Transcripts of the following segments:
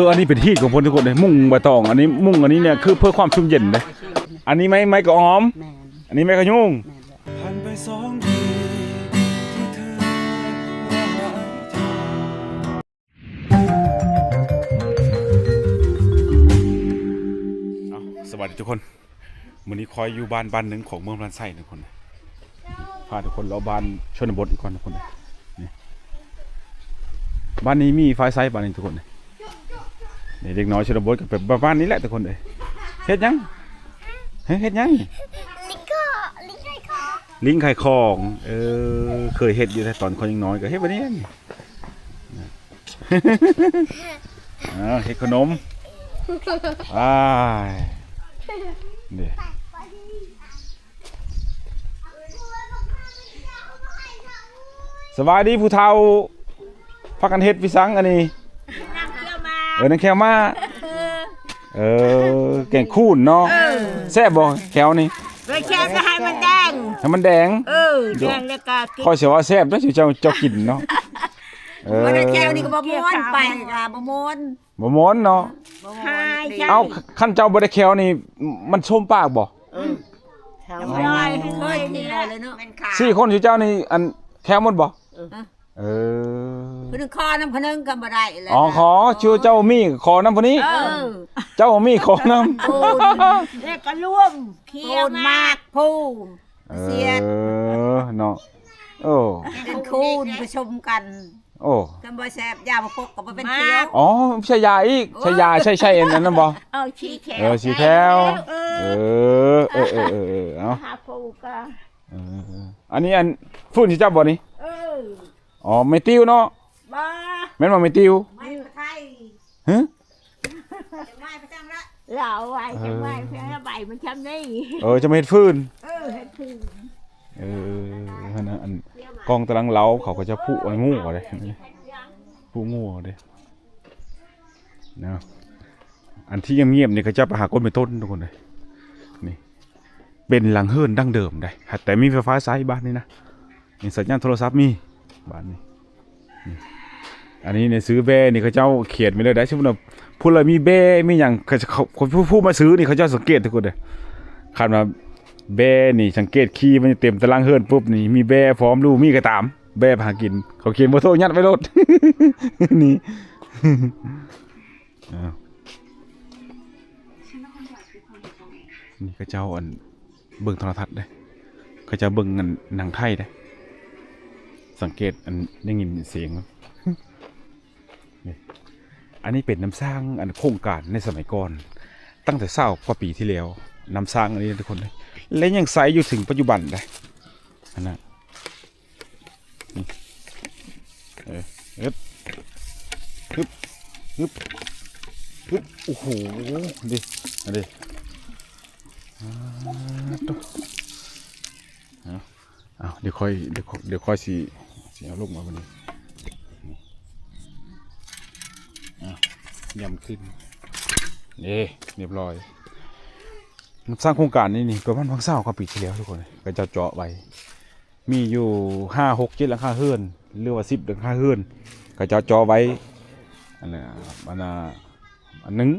อันนี้เป็นที่ของคนทุกคนเลยมุ่งใบตองอันนี้มุ่งอันนี้เนี่ยคือเพื่อความชุ่มเย็นเลยอันนี้ไม้กระออมอันนี้ไม้กระยุ่งผ่านไป2 ปีที่เธอสวัสดีทุกคนวันนี้คอยอยู่บ้านหนึ่งของเมืองพลันไส้ทุกคนพาทุกคนเราบ้านชนบทอีกคนทุกคนนี่บ้านนี้มีไฟไซบ้านนี้ทุกคนนี่เด็กน้อยชนบทกับแบบบ้านนี้แหละทุกคนเลยเฮ็ดยังเฮ็ดยังลิงไข่ของเคยเฮ็ดอยู่แต่ตอนคนยังน้อยก็เฮ็ดแบบนี้เฮ็ดขนมนี่สบายดีผู้เฒ่าพักกันเฮ็ดวิสังอันนี้นั่งแควมาแกงคูนเนาะแซ่บบ่แควนี่แค่จะให้มันแดงแดงแดงแล้วก็กินข้อยเสียว่าแซ่บแล้วเจ้ากินเนาะมันแค่นี้ก็บ่ม้วนไปบ่ม้วนเนาะเอาขั้นเจ้าบ่ได้แควนี่มันชมปากบ่เคยทีเลยเนาะ4 คนอยู่เจ้านี่อันแควหมดบ่คนนึงคอน้ำคนนึงก็บ่ได้เลยขอชื่อเจ้ามีขอน้ำคนนี้เจ้ามีขอน้ำแล้วก็ร่วมเคี่ยวมากพูเสียดเนาะเป็นคูนผสมกันกันบ่แซ่บยาบ่พกก็บ่เป็นเคี่ยวใช่ยาอีกใช่ยาใช่อันนั้นบ่ชี้แถวชี้แถวเอาหาพูก็อันนี้อันฝุ่นที่เจ้าบ่นี่ไม่ติ้วเนาะแม่นว่าไม่ติ้วไม่ไทยฮะไม่ประจำละเราไว้จังไว้เพียงใบมันช้ำนี่จะมาเฮ็ดฟืนเฮ็ดฟืนอันกองตารางเล้าเขาก็จะผูไอ้งูอะไรผูงูเด้เนาะอันที่เงียบๆนี่เขาจะไปหาก้นไปต้นทุกคนเลยนี่เป็นหลังเฮิรนดั้งเดิมได้แต่มีไฟฟ้าใช้บ้านนี้นะมีสัญญาณโทรศัพท์มีบ้านนี้อันนี้เนี่ยซื้อแบ่นี่เขาเจ้าเขียนไปเลยได้ใช่ไหมนะพูดเลยมีแบ่มีอย่างคนผู้มาซื้อนี่เขาเจ้าสังเกตทุกคนเลยคาดว่าแบ่นี่สังเกตขี้มันเต็มตารางเฮิรนปุ๊บนี่มีแบ่พร้อมลูกมีกระตามแบ่หากินเขาเขียนโมโทยัดไว้รถนี่นี่เขาเจ้าอันเบิ่งโทรทัศน์ได้เขาเจ้าเบิ่งหนังไทยได้สังเกตอันได้ยินเสียงอันนี้เป็นน้ำสร้างอันโครงการในสมัยก่อนตั้งแต่20 กว่าปีที่แล้วน้ำสร้างอันนี้ทุกคนเลยและยังใช้อยู่ถึงปัจจุบันได้อันนั้นโอ้โหดิอันนี้เดี๋ยวค่อยสิเอาลูกมาวันนี้ยำขึ้นเรียบร้อยสร้างโครงการนี่ประมาณ20 กว่าปีที่แล้วทุกคนก็จะเจาะไว้มีอยู่5, 6, 7หลังคาเฮือนหรือว่า10หลังคาเฮือนก็จะเจาะไว้อันนึง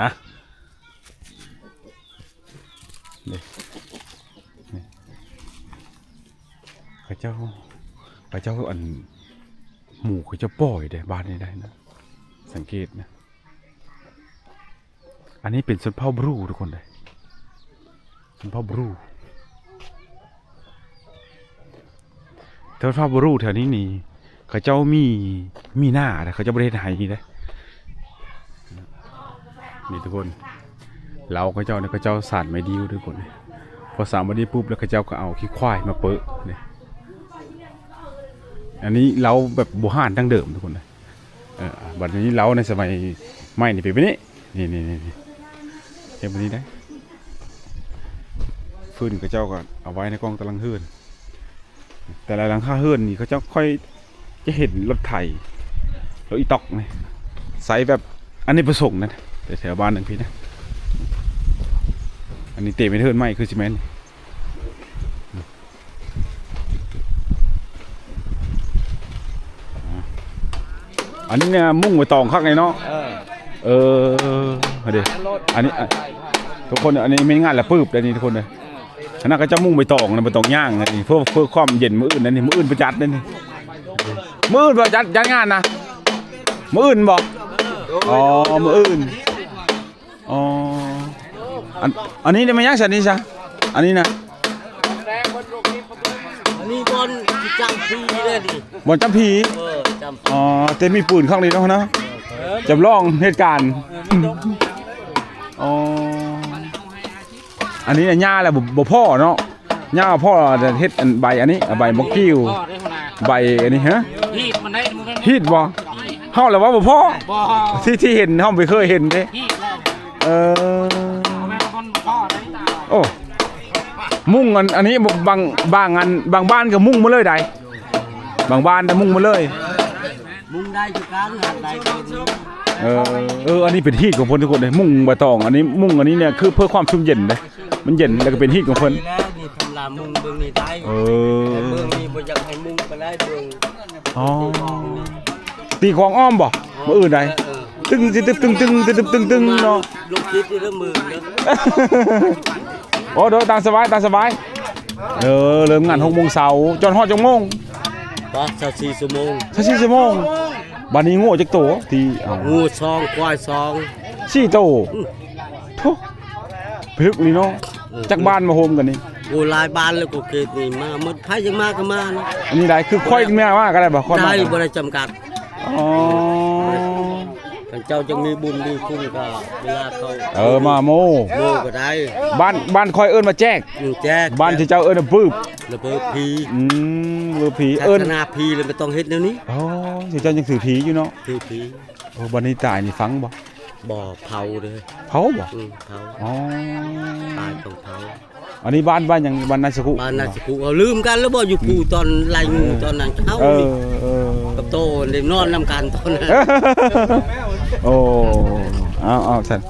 นะข้าเจ้าอันหมูข้าเจ้าปล่อยได้บ้านนี้ได้นะสังเกตนะอันนี้เป็นชนเผ่าบรูทุกคนเลยชนเผ่าบรูชนเผ่าบรูแถวนี้นี่ข้าเจ้ามีหน้าแต่ข้าเจ้าประเทศไทยนี่ได้นี่ทุกคนเราข้าเจ้าเนี่ยข้าเจ้าสานไม้ดิ้วทุกคนเลยพอสานไม้ดิ้วปุ๊บแล้วข้าเจ้าก็เอาขี้ควายมาเปิดเนี่ยอันนี้เราแบบโบราณดั้งเดิมทุกคนเลยบัดนี้เราในสมัยใหม่นี่เป็นแบบนี้นี่เห็นแบบนี้ได้ฟืนเขาเจ้าก็เอาไว้ในกองตารางเฮือนแต่ละหลังคาเฮือนนี่เขาเจ้าค่อยจะเห็นรถไถรถอีตอกนี่ใส่แบบอันนี้ประสงค์นะแต่แถวบ้านหนึ่งพี่นะอันนี้เตะไม่เฮือนใหม่คือซีเมนต์อันนี้เนี่ยมุ่งไปตองข้างในเนาะ เออเดี๋ยวอันนี้ทุกคนอันนี้ไม่งานละปื๊บเลยนี่ทุกคนเลยขณะก็จะมุ่งไปตองนะไปตองย่างนี่เพื่อความเย็นมื้ออื่นนั่นนี่มื้ออื่นประจัดนั่นนี่มื้ออื่นประจัดงานนะมื้ออื่นบอกอ๋อมื้ออื่นอ๋ออันนี้ได้มาย่างสันนี่ซะอันนี้นะ อันนี้บอลจำพีเลยดิ บอลจำผี จำ อ๋อเต็มมีปืนข้างนี้เนาะนะจำลองเหตุการณ์อ๋ออันนี้น่ะย่าแหละบ่พ่อเนาะย่าพ่อจะเฮ็ดอันใบอันนี้ใบมะกิ้วใบอันนี้ฮะ ฮีดมันได้มึงได้ ฮีดบ่เฮาแล้วว่าบ่พ่อ บ่ ที่เห็นเฮาไม่เคยเห็นเด้ ฮีดแล้ว เออ แม่คนพ่อได้ โอ้มุ่งอันนี้บางอันบางบ้านก็มุ่งมาเลยได้บางบ้านแต่มุ่งมาเลย มึงได้จุการหัดได้เป็น อันนี้เป็นฮีทของเพิ่นทุกคนเลยมุ่งใบตองอันนี้มุ่งอันนี้เนี่ยคือเพื่อความชุ่มเย็นเลยมันเย็นแล้วก็เป็นฮีทของเพิ่น แล้วนี่ทำลามุงเบิ่งนี่ได้แต่เบิ่งนี่บ่อยากให้มุงไปได้เบิ่ง อ๋อตีของอ้อมบ่มื้ออื่นได้ตึงตึงเนาะ ลูกคิดที่เริ่มมือเด้อ โอ้เด้อตามสบายเริ่มงาน6 โมงเช้าจนฮอดจังโมง บ่24ชั่วโมง 4 ชั่วโมงบัดนี้โง่จักโตที่เอา งูซองควายซอง 4 โตทุพึกนี่เนาะจักบ้านมาโฮมกันนี่ กูหลายบ้านแล้วกูเกิดนี่มาหมดไผยังมาก็มานะ อันนี้ได้คือค่อยแม่ว่าก็ได้บ่ค่อยมา ได้บ่ได้จำกัด อ๋อ เจ้าจะมีบุญมีคุณก็เวลาเขา มาโม โมก็ได้ บ้านค่อยเอิ้นมาแจก แจก บ้านที่เจ้าเอิ้นปื้บ ระเบิดผี เบอร์ผี ศา เอิ้น สนาผีเลยไม่ต้องเฮ็ดแนวนี้ อ๋อที่เจ้ายังถือผีอยู่เนาะ ถือผี โอ้บัดนี้ตายนี่ฟังบ่ บ่อเผาเลย เผาบ่ เผา อ๋อ ตายต้องเผา อันนี้บ้านหยังบ้านนาสกุ บ้านนาสิกูเอาลืมกันแล้วบ่อยู่กูตอนไล่งูตอนนั้นเฮา เอ นี่ อ กับโตได้นอนนำกันตอนนั้น โอ้เอาซั่น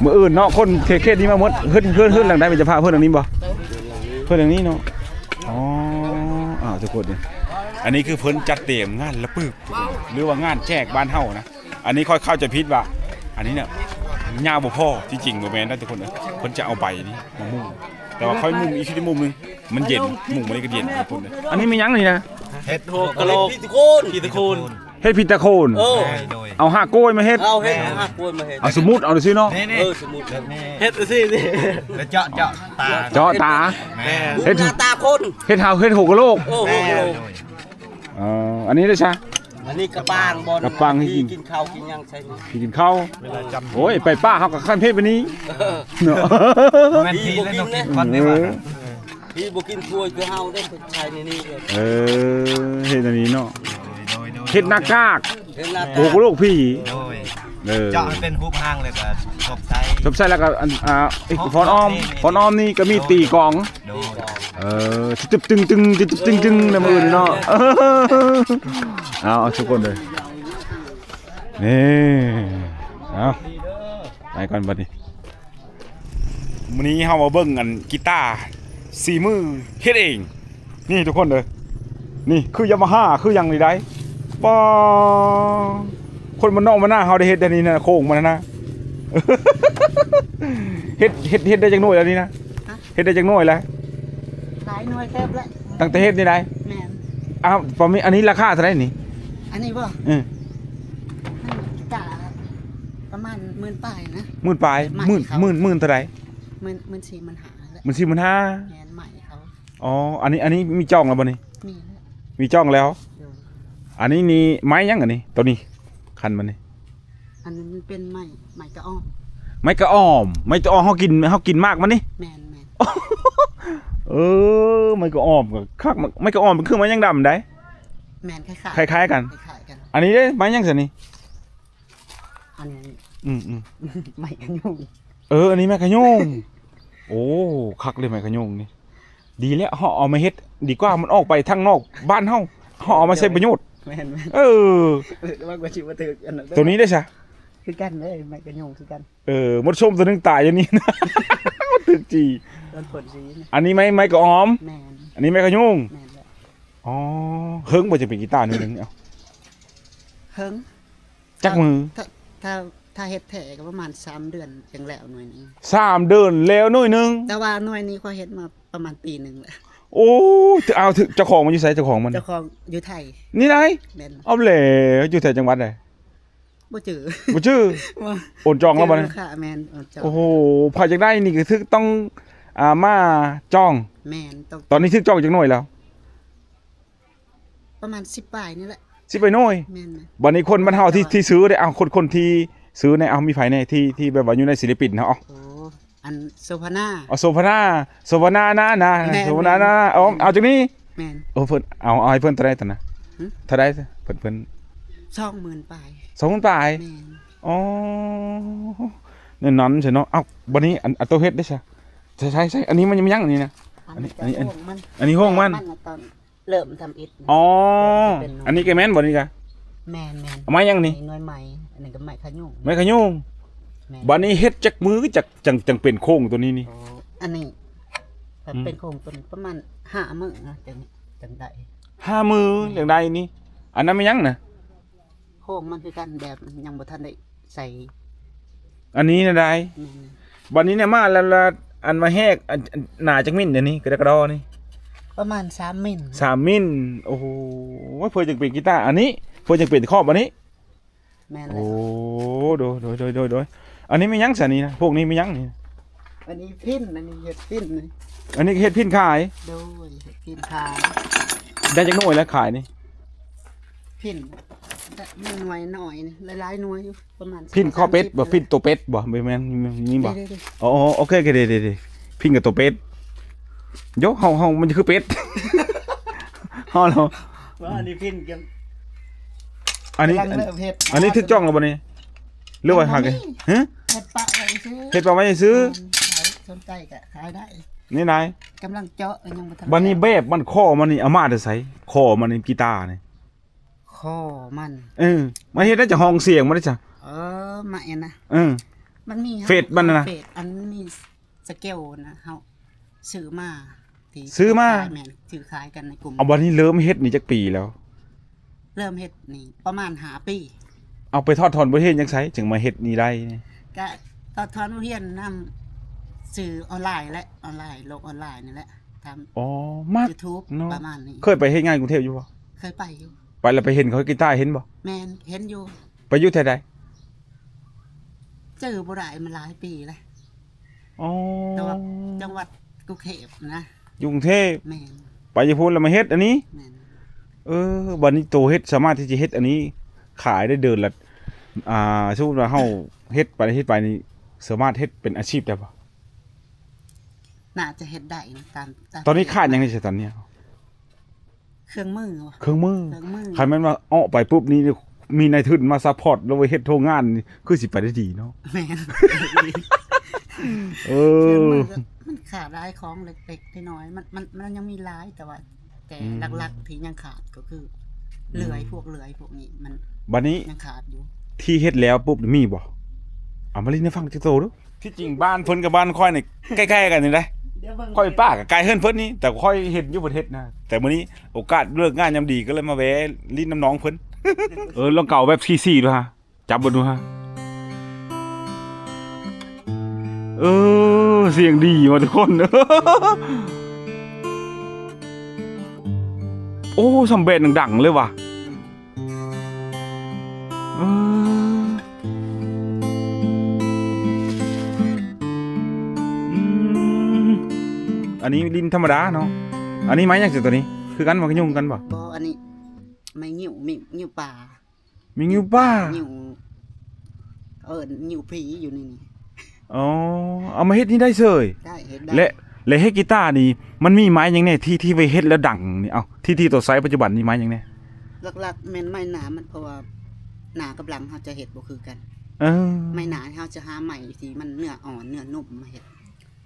มื้ออื่นเนาะคนเขตนี้มาหมดเฮือนหลังใดเป็นจะพาเพิ่นหลังนี้บ่เพิ่นหลังนี้เนาะอ๋อทุกคนนี่อันนี้คือเพิ่นจัดเตรียมงานละปึกหรือว่างานแจกบ้านเฮานะอันนี้ค่อยเข้าใจผิดว่าอันนี้เนี่ยยาวบ่พอที่จริงบ่แม่นนะทุกคนนะเพิ่นจะเอาใบนี้มามุ่งแต่ว่าค่อยมุ่งอีกที่มุมนึงมันเย็นมุ่งมันนี่ก็เย็นทุกคนนะอันนี้มีหยังนี่นะ เฮ็ดโหกะโหลกพี่ตะโคน เฮ็ดพิตาโคน เอา5โกยมาเฮ็ด เอาเฮ็ดหักกวนมาเฮ็ด เอาสมมุติเอาดูซิเนาะ สมมุติเฮ็ดสิสิ เจาะตา เจาะตา เฮ็ดตาคน เฮ็ดหกกะโลก โอ้โห อันนี้ได้ใช่ อันนี้กระปางบอล กระปังให้กิน กินข้าวกินหยังใช่นี่ พี่กินข้าวโอ้ยไปป้าเขากับขั้นเพศไปนี้เนาะ แม่นทีแล้วนกคนได้ว่า พี่บ่กินถ้วยคือเฮาได้ใช้ในนี้เลย เฮ็ดอันนี้เนาะ โดย เฮ็ดหน้ากาก เห็นหน้า หกกะโลกพี่ โดย เออ เจาะมันเป็นฮุบห้างเลยก็ตกใจ จบใส่แล้วก็ฟอนอ้อมนี่ก็มีตีกอง โดย ตึงในมือนี่เนาะเอาทุกคนเลยนี่เอาไปก่อนบัดนี้มื้อนี้เฮามาเบิ่งกันกีตาร์4 มือเฮ็ดเองนี่ทุกคนเลยนี่คือยามาฮ่าคือหยังนี่ได้ป้าคนมันนอกมาหน้าเฮาได้เฮ็ดได้นี่นะโค้งมันนะ เฮ็ดได้จังหน่วยแล้วนี่นะเฮ็ดได้จังหน่วยแล้ว หลายหน่วยแทบละ ตั้งแต่เฮ็ดนี่ได้ แม่น อ้าวปอมีอันนี้ราคาเท่าไหร่นี่ อันนี้บ่ จ้าประมาณ10,000ปลายนะ 10,000ปลายหมื่นเท่าไหร่ 14,000มันหาแล้ว มัน4,500 แม่นใหม่เขา อ๋ออันนี้มีจองแล้วบ่นี่ มีแล้ว มีจองแล้ว เดี๋ยว อันนี้นี่ไม้ยังอันนี้ตัวนี้คันมันนี่ อันนั้นมันเป็นใหม่กระอ้อม ไม้กระอ้อมไม้กระอ้อมเฮากินมากมันนี่ แม่น ไม้กระอ้อมก็คักไม้กระอ้อมมันคือไม้ยังดำได้ แม่นคล้าย คล้ายๆกัน คล้ายกัน อันนี้เด้ไม้ยังซั่นนี่ อันนี้ อืม ใหม่กันยุ่ง อันนี้ไม้ขะโยงโอ้คักเลยไม้ขะโยงนี่ดีแล้วเฮาเอามาเฮ็ดดีกว่ามันออกไปทางนอกบ้านเฮาเอามาใช้ประโยชน์ แม่น ว่ากว่าสิว่าตึกอันนั้น ตัวนี้ได้ซะ คือกันเลยใหม่กันยุ่งคือกัน มดส้มตัวนึงตายอย่างนี้นะ ตึกจี ต้นผลสีนะ อันนี้ไม้กระอ้อม แม่น อันนี้ไม้ขะโยง แม่นแหละ อ๋อเฮิงบ่จะเป็นกีตาร์นึงเอา เฮิง จักมือ ถ้าเฮ็ดแท้ก็ประมาณ3เดือนจังแล้วหน่วยนี้ 3 เดือนแล้วหน่อยหนึง แต่ว่าหน่วยนี้เขาเฮ็ดมาประมาณปีหนึงแล้ว โอ้เอาถึงเจ้าของมันอยู่ไสเจ้าของมัน เจ้าของอยู่ไทย นี่ได แม่น เอาแล้วอยู่แต่จังหวัดใด บ่จือ บ่ชื่อ ว่า โอนจองแล้วบ่ เจ เนี่ย อค่ะแม่นเจ้า โอ้โหพอจักได้นี่ก็คือต้องมาจอง แม่นต้อง ตอนนี้ทึกจองจักหน่อยแล้ว ประมาณ10ปลายนี่แหละ สิไปหน่อย แม่นไหม บัดนี้คนบ้านเฮาที่ซื้อได้เอาคนที่ซื้อในเอามีไผในที่แบบว่าอยู่ในศิลปินเนาะ โอ้อันโซฟาน่า เอาโซฟานานะ แม่น โซฟานานะเอาจากนี้ แม่น เพิ่นเอาให้เพิ่นเท่าใดตอนน่ะ หึ เท่าใดเพิ่น 20,000ปลาย 2,000ปลาย แม่น อ๋อนั่นนั้นใช่เนาะเอ้าบัดนี้อันตัวเฮ็ดได้ใช่ใช่อันนี้มันยังไม่ยั้งอันนี้นะ อันนี้ จะห่วงมัน อันนี้ห้องมัน น่ะตอนเริ่มทำอิฐนะ อ๋อ เป็น อันนี้แกแม่นบ่นี่กะ แม่น เอามายังนี่ หน่วยใหม่อันนี้ก็ไม้ขยุ่ง ไม่ขยุ่ง แม่น บัดนี้เฮ็ดจักมือจังเป็นโค้งตัวนี้นี่ โอ้อันนี้ถ้าเป็นโครงต้นประมาณ5มื้อนะจังได้ 5 มืออย่างใดนี่ อันนั้นไม่ยั้งนะ โครงมันคือกันแบบยังบ่ทันได้ใส่ อันนี้นะได้ แม่น บัดนี้เนี่ยมาแล้วอันมาแหกอันหนาจักมิลเดี๋ยวนี้กระดอนี่ ประมาณ3มิล 3 มิลโอ้โหเพิ่นจังเป็นกีตาร์อันนี้เพิ่นจังเป็นครอบอันนี้ แม่น โอ้ แล้ว โดยอันนี้ไม่ยั้งซะนี่นะพวกนี้ไม่ยั้งนี่ อันนี้พินอันนี้เฮ็ดพินนี่ อันนี้เฮ็ดพินขาย โดยเฮ็ดพินขาย ได้จักหน่วยแล้วขายนี่ พินแต่มีหน่วยหน่อยนี่หลายๆหน่วยอยู่ประมาณ พินข้อเป็ดบ่พินตัวเป็ดบ่แม่นนี่บ่ เด้ อ๋อโอเคเด้พินกับตัวเป็ดโยเฮามันคือเป็ด เฮาเรา ๆว่าอันนี้พินกัน อันนี้ กำลังเริ่มเฮ็ด อันนี้ทึกจ้องแล้วบ่นี่หรือว่าหากันฮะ เฮ็ดปะไว้ซื้อ เฮ็ดปลาไว้ซื้อ ขายสนใจก็ขายได้ นี่นาย กำลังเจาะยังบ่ทัน บัดนี้แบบมันข้อมันนี่เอามาแต่ไสข้อมันนี่กีตาร์นี่ ข้อมัน มันเฮ็ดได้จากห้องเสียงมันได้จ้ะ มาเอ็นนะ เออ มันมี เฟซมันน่ะนะ เฟซอันมีสเกลนะเฮาซื้อมาที่ ซื้อมา ขยแม่นซื้อขายกันในกลุ่ม เอาบัดนี้เริ่มเฮ็ดนี่จักปีแล้ว เริ่มเฮ็ดนี่ประมาณ5ปี เอาไปทอดถอนประเทศจังไสจึงมาเฮ็ดนี่ได้นี่ ก็ตอนทอนเรียนนำสื่อออนไลน์และออนไลน์โลกออนไลน์นี่แหละทำ อ๋อมาก YouTube เนาะ ประมาณนี้ เคยไปเฮ็ดงานกรุงเทพอยู่บ่ เคยไปอยู่ ไปแล้วไปเห็นเขากีตาร์เห็นบ่ แม่นเห็นอยู่ ไปอยู่แถวใด เจอบ่ได้มาหลายปีแล้ว อ๋อ แต่ว่าจังหวัดกรุงเทพนะ อยู่กรุงเทพ แม่น ไปอยู่พุ่นแล้วมาเฮ็ดอันนี้ แม่น บัดนี้โตเฮ็ดสามารถที่จะเฮ็ดอันนี้ขายได้เดือนละสมมุติว่าเฮาเฮ็ดไปนี่สามารถเฮ็ดเป็นอาชีพได้บ่ น่าจะเฮ็ดได้นะตาม ตอนนี้ขาดหยังนี่สิตอนเนี้ย เครื่องมือวะ เครื่องมือ เครื่องมือ คันแม่นว่าอ้อไปปุ๊บนี่มีนายทุนมาซัพพอร์ตแล้วไปเฮ็ดโรงงานนี่คือสิไปได้ดีเนาะ แม่น เอ เครื่อง อ มือก็มันขาดหลายของเล็กๆน้อยๆมันยังมีหลายแต่ว่าแต่ อืม หลักๆที่ยังขาดก็คือเลื่อยพวกนี้มัน บัดนี้ ยังขาดอยู่ ที่เฮ็ดแล้วปุ๊บมีบ่เอามาเล่นให้ฟังจักโตดูที่จริงบ้านเพิ่นกับบ้านค่อยนี่ใกล้ๆกันนี่ได้ เดี๋ยวเบิ่ง ค่อยป้ากับไกลเฮิรนเพิ่นนี่แต่ค่อยเห็นอยู่ประเทศนะแต่มื้อนี้โอกาสเลิกงานยามดีก็เลยมาแวะลิ้นน้ำน้องเพิ่น ลองเก่าแบบ4-4ดูฮะจับบ่ดูฮะเสียงดีว่ะทุกคน โอ้สำเร็จดังๆเลยว่ะเอออันนี้ลิ้นธรรมดาเนาะอันนี้ไม้หยังสิตัวนี้คือกันบ่คือยุ่งกันบ่ บ่อันนี้ไม่งิ้วมีงิ้วป่า มีงิ้วป้า งิ้วงิ้วผีอยู่นี่ อ๋อเอามาเฮ็ดนี่ได้เสย ได้เห็นได้ และเฮ็ดกีตาร์นี่มันมีไม้หยังแน่ที่ไว้เฮ็ดแล้วดังนี่เอาที่ตัวไซส์ปัจจุบันนี่ไม้หยังแน่ หลักๆแม่นไม้หนามันเพราะว่าหนากับหลังเฮาจะเฮ็ดบ่คือกัน เออ ไม้หนาเฮาจะหาไม้ที่มันเนื้ออ่อนเนื้อนุ่มมาเฮ็ด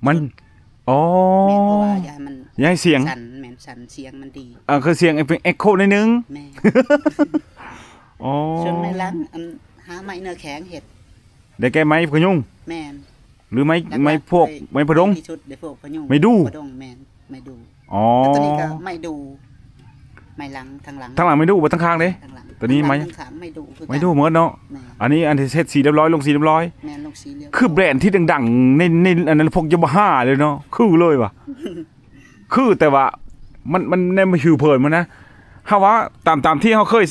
มันอ๋อ แม่นเพราะว่าอย่าให้มัน อย่าให้เสียง สั่นแม่นสั่นเสียงมันดี คือเสียงเป็นเอ็กโคนิดนึง แม่ อ๋อ ส่วนไม้หลังอันหาไม้เนื้อแข็งเฮ็ด ได้แก้ไม้พะยุง แม่น หรือไม้พวกไม้พะดง ที่ชุดได้พวกพะยุง ไม้ดู พะดงแม่นไม้ดู อ๋อ แล้วตัวนี้ก็ไม้ดูไม้หลังทางหลัง ทั้งหลังไม่ดูบ่ทั้งข้างเด้ ทางหลัง ตัวนี้ไหม ขามไม่ดูคือกัน ไม่ดูเหมือนเนาะ แม่ อันนี้อันที่เซ็ตสีเรียบร้อยลงสีเรียบร้อย แม่นลงสีเหลือง คือแบรนด์ที่ดังๆในอันนั้นพวกยามาฮ่าเลยเนาะคือเลยว่ะ คือแต่ว่ามันในมาหิวเพิ่นมันนะเฮาว่าตามที่เฮาเคย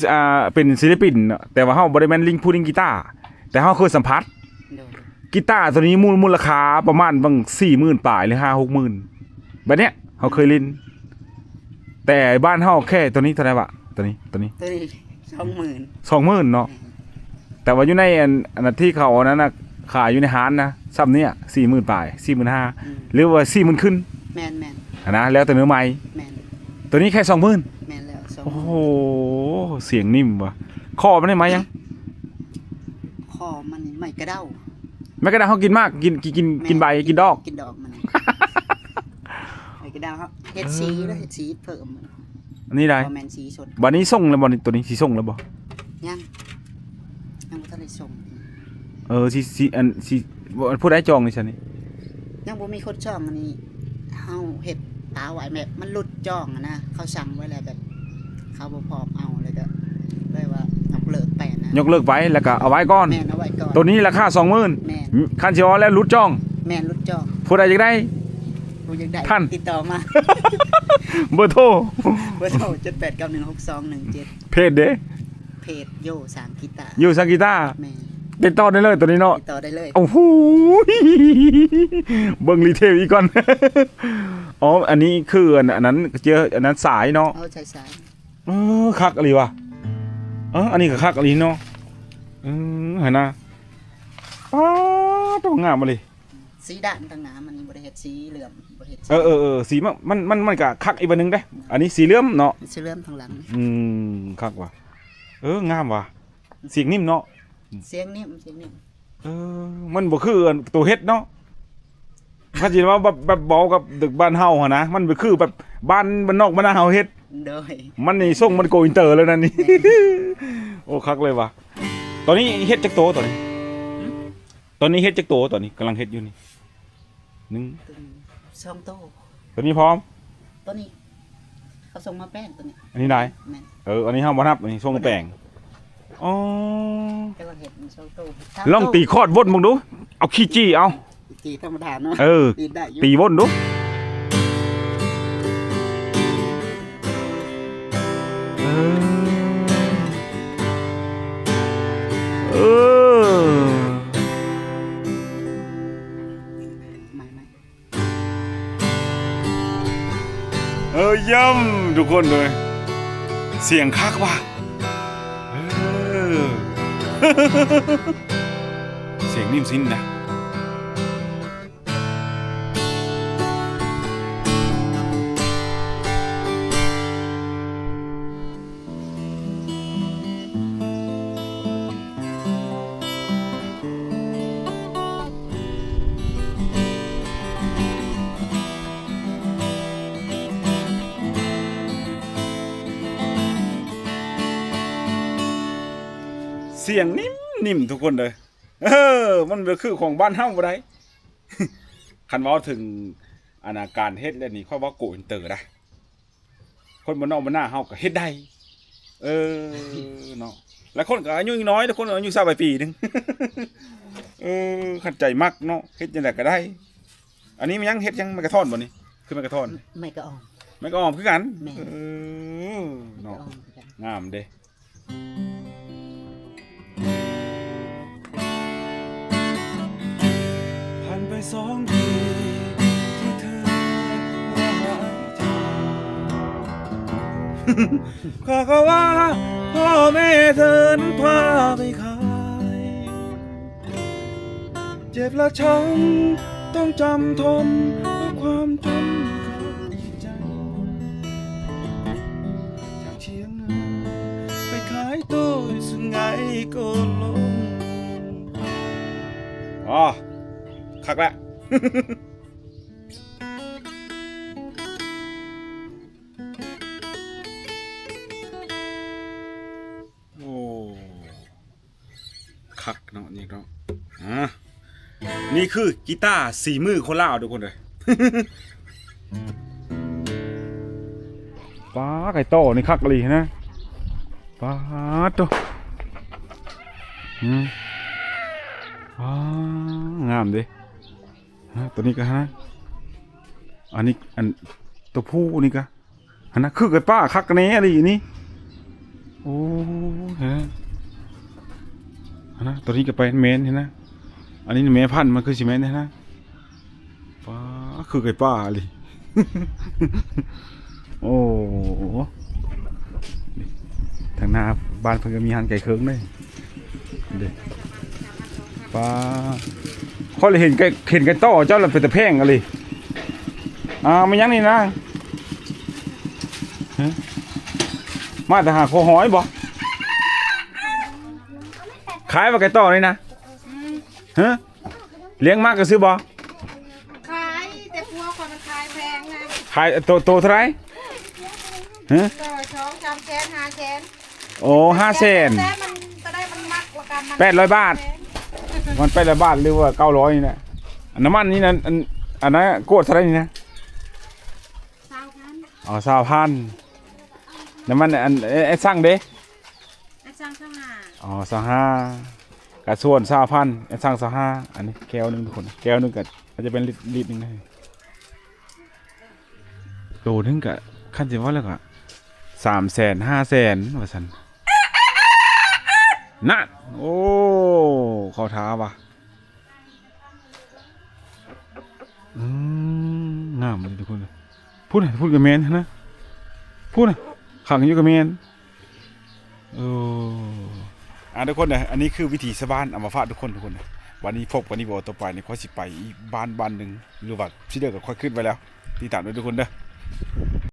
เป็นศิลปินเนาะแต่ว่าเฮาบ่ได้แม่นลิงพูดลิงกีตาร์แต่เฮาเคยสัมผัส โดย กีตาร์ตัวนี้มูลค่าประมาณบาง 40,000 ปลายหรือ 5-6,000แบบเนี้ยเฮาเคยเล่นแต่บ้านเฮาแค่ตัวนี้เท่าไหร่วะตัวนี้ ตัวนี้ 20,000 20,000เนาะแต่ว่าอยู่ในอันนั้นที่เขาอันนั้นน่ะขายอยู่ในร้านนะซ้ำเนี้ย40,000 ปลาย 45,000หรือว่า 40,000 ขึ้น แม่น นะแล้วแต่เนื้อไม้ แม่น ตัวนี้แค่ 20,000 แม่นแล้ว โอ้โหเสียงนิ่มว่ะคอมันได้ไหมยัง คอมันไม่กระเด้า แม้กระทั่งเขากินมากกินใบกินดอก กินดอกมัน ไม่กระเด้าครับเฮ็ดสีแล้วเฮ็ดสีเพิ่มมัน อันนี้ได้ บ่แม่นสีสด บัดนี้ส่งแล้วบ่ตัวนี้สิส่งแล้วบ่ ยังบ่ทันได้ส่ง สิอันสิผู้ใดจองนี่ซั่นนี่ ยังบ่มีคนจองอันนี้เฮาเฮ็ดตาไว้แบบมันหลุดจองอะนะเขาสั่งไว้แล้วแบบเขาบ่พร้อมเอาเลยก็เลยว่ายกเลิกไปนะ ยกเลิกไปแล้วก็เอาไว้ก่อน แม่นเอาไว้ก่อน ตัวนี้ราคา 20,000 แม่น คันสิออแล้วรุดจอง แม่นหลุดจอง ผู้ใดอยากได้ ผู้ยังได้ ท่าน ติดต่อมา เบอร์โทร เบอร์โทร78916217 เพจเด้ เพจโยสามกีตาร์ อยู่สังกีตาร์ แม่ ติดต่อได้เลยตัวนี้เนาะ ติดต่อได้เลย โอ้โหเบิ่งรีเทลอีกก่อน อ๋ออันนี้คืออันนั้นเจออันนั้นสายเนาะ เอาใช้สาย คักอะไรวะอันนี้ก็คักอะไรเนาะเห็นนะต้องงามมาเลย สีด่านต่างหน้ามันบ่ได้เฮ็ดสีเหลื่อมบ่ได้เฮ็ด สีมันก็คักอีกบันนึงเด้อันนี้สีเหลื่อมเนาะ สีเหลื่อมทางหลัง คักว่ะงามว่ะเสียงนิ่มเนาะ เสียงนิ่มเสียงนิ่ม มันบ่คือตัวเฮ็ดเนาะถ้าจิว่าแบบเบากับดึกบ้านเฮาหั่นนะมันบ่คือแบบบ้านนอกบ้านนาเฮาเฮ็ด โดย มันนี่ส่งมันโกอินเตอร์แล้วนั่นนี่ โอ้คักเลยว่ะตอนนี้เฮ็ดจักโตตอนนี้เฮ็ดจักโตตอนนี้กำลังเฮ็ดอยู่นี่1 ตัวนี้สองโต ตัวนี้พร้อม ตัวนี้เขาส่งมาแป้งตัวนี้ อันนี้ได้ แม่น อันนี้เฮาบ่นับอันนี้ส่งแป้งอ๋อ กำลังเฮ็ดมันสองโต ลองตีคอร์ดวนมึงดูเอาขี้จี้เอา ตีธรรมดาเนาะ ตีได้อยู่ ตีวนดูไม่ ย่ำทุกคนเลยเสียงคักว่ะเสียงนิ่มสิ้นนะ เสียงนิ่มทุกคนเลยมันเป็นคือของบ้านเฮาบ่ได้ คันเว้าถึงอาณาการเฮ็ดแล้วนี่ค่อยว่าโกอินเตอร์ได้คนบ้านนอกบ้านหน้าเฮาก็เฮ็ดได้เนาะแล้วคนก็อายุน้อยแต่คนอายุ20ปีนึง ขัดใจมักเนาะเฮ็ดจังได๋ก็ได้ อันนี้มันยังเฮ็ดยังมันกระท่อนบ่นี่คือมันกระท่อน ไม่ก็ออม มันก็อ้อมคือกัน แม่น เนาะ ออมคือกัน งามเด้ผ่านไป2 ปีที่เธอว่าหายจากก็ว่าพ่อแม่เธอนั้นพาไปขายเจ็บและช้ำต้องจำทนเพราะความจนเข้าใจจากเชียงเหนือไปขายตัวสุงไงก็ลงคักแล้ว โอ้คักเนาะนี่เนาะนี่คือกีตาร์สีมือคนลาวทุกคนเลย ป้าไก่โตนี่คักเลยนะ ปาดตัวงามดิฮะตัวนี้ก็ฮะอันนี้อันตัวผู้นี่ก็อันนั้นคือกับป้าคักกันแน่อะไรอย่างนี้โอ้เห็นไหมอันนั้นตัวนี้ก็ไปเมนเห็นไหมอันนี้เมพันธุ์มันคือซีเมนต์เห็นไหมป้าคือกับป้าเลย โอ้ทางหน้าบ้านเพิ่งก็มีหันไก่เคิงด้วยเด็กป้าเขาเลยเห็นไก่ต่อเจ้าเราเป็นแต่แพงอะไรไม่ยั้งนี่นะมาแต่หาโคหอยบ่ขายว่าไก่ต่อนี่นะฮะเลี้ยงมากก็ซื้อบ่ขายแต่พวกคนมันขายแพงนะ ขายโตเท่าไหรฮะ ก็2-3 แสน5 แสน โอ้500,000แต่มันก็ได้มันมักกว่ากันมัน800 บาทมัน800 บาทหรือว่า900นี่นะน้ำมันนี่นะอันนั้นโกดเท่าไหรนี่นะ20,000อ๋อ20,000น้ำมันอันสั่งเด้อ๋อ25กระส่วน20,000สั่ง25อันนี้แก้วนึงทุกคนแก้วนึงก็อาจจะเป็นลิตรนึงนะโลนึงก็ขั้นจะว่าแล้วก็300,000 500,000ว่าซั่นนั่นโอ้เข้าท้าว่ะงามเลยทุกคนพูดกับแมนนะพูดนะขังอยู่กับแมนทุกคนนะอันนี้คือวิถีชาวบ้านเอามาฝากทุกคนนะวันนี้พบกันนี้บอกต่อไปในข้อสิไปอีกบ้านหนึ่งหรือว่าที่เดียวกับข้อขึ้นไปแล้วติดตามด้วยทุกคนเด้อ